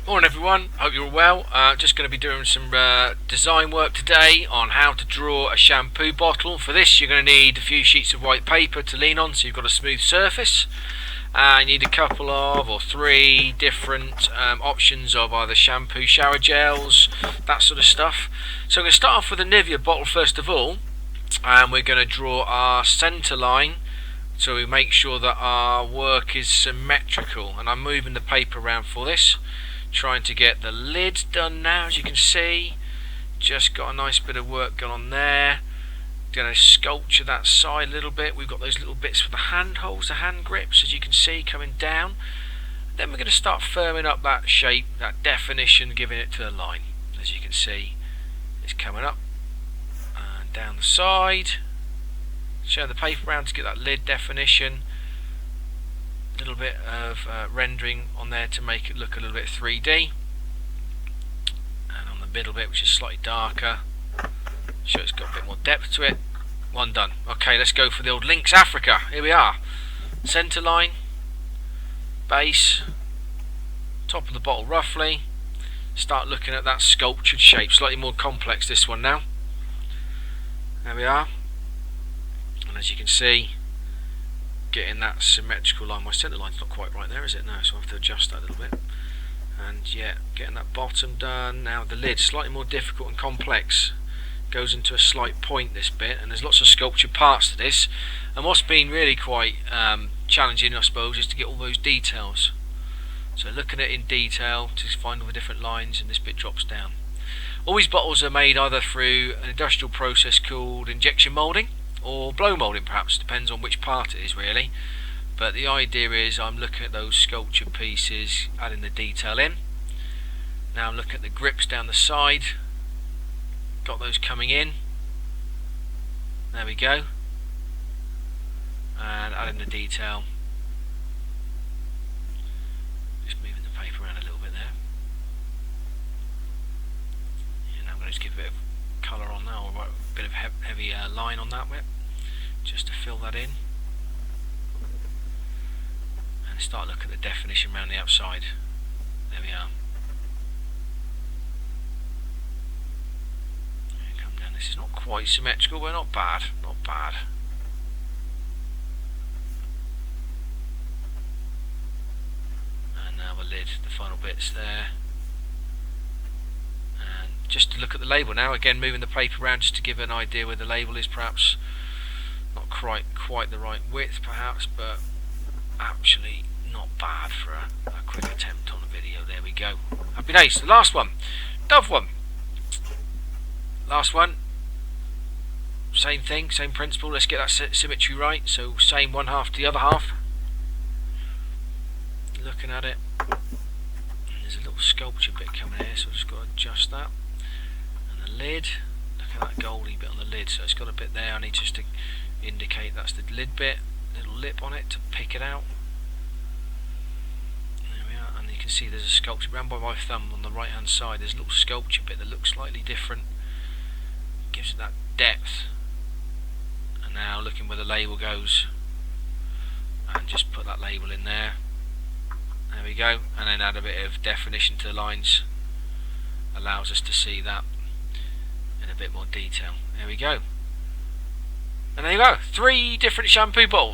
Morning everyone, hope you're all well. Just going to be doing some design work today on how to draw a shampoo bottle. For this you're going to need a few sheets of white paper to lean on so you've got a smooth surface. You need a couple of or three different options of either shampoo, shower gels, that sort of stuff. So I'm going to start off with a Nivea bottle first of all, and we're going to draw our centre line so we make sure that our work is symmetrical. And I'm moving the paper around for this, trying to get the lid done now. As you can see, just got a nice bit of work going on there. Going to sculpture that side a little bit. We've got those little bits for the hand holes, the hand grips, as you can see, coming down. Then we're going to start firming up that shape, that definition, giving it to the line. As you can see, it's coming up and down the side. Show the paper around to get that lid definition. A little bit of rendering on there to make it look a little bit 3D. And on the middle bit, which is slightly darker, show it's got a bit more depth to it. One done. Okay, let's go for the old Lynx Africa. Here we are. Centre line, base, top of the bottle roughly. Start looking at that sculptured shape. Slightly more complex this one now. There we are. And as you can see, getting that symmetrical line. My centre line's not quite right there, is it? No, so I have to adjust that a little bit. And yeah, getting that bottom done. Now the lid, slightly more difficult and complex. Goes into a slight point, this bit, and there's lots of sculptured parts to this. And what's been really quite challenging, I suppose, is to get all those details. So looking at it in detail to find all the different lines, and this bit drops down. All these bottles are made either through an industrial process called injection moulding or blow moulding, perhaps, depends on which part it is really. But the idea is I'm looking at those sculptured pieces, adding the detail in. Now I'm looking at the grips down the side, got those coming in, there we go, and adding the detail. Just moving the paper around a little bit there. And I'm going to give a bit of colour on that, or a bit of heavy line on that bit, just to fill that in. And start looking at the definition around the outside. There we are. Come down. This is not quite symmetrical, but not bad. Not bad. And now the lid, the final bits there. And just to look at the label now, again moving the paper around just to give an idea where the label is, perhaps not quite the right width perhaps, but actually not bad for a quick attempt on a video. There we go. Happy days. The last one, Dove one. Last one, same thing, same principle. Let's get that symmetry right. So same one half to the other half. Looking at it, there's a little sculpture bit coming here, so I've just got to adjust that. And the lid, look at that goldy bit on the lid, so it's got a bit there. I need just to indicate that's the lid bit, little lip on it to pick it out. There we are, and you can see there's a sculpture around by my thumb on the right hand side. There's a little sculpture bit that looks slightly different, gives it that depth. And now looking where the label goes, and just put that label in there. There we go, and then add a bit of definition to the lines, allows us to see that in a bit more detail. There we go. And there you go, 3 different shampoo bottles.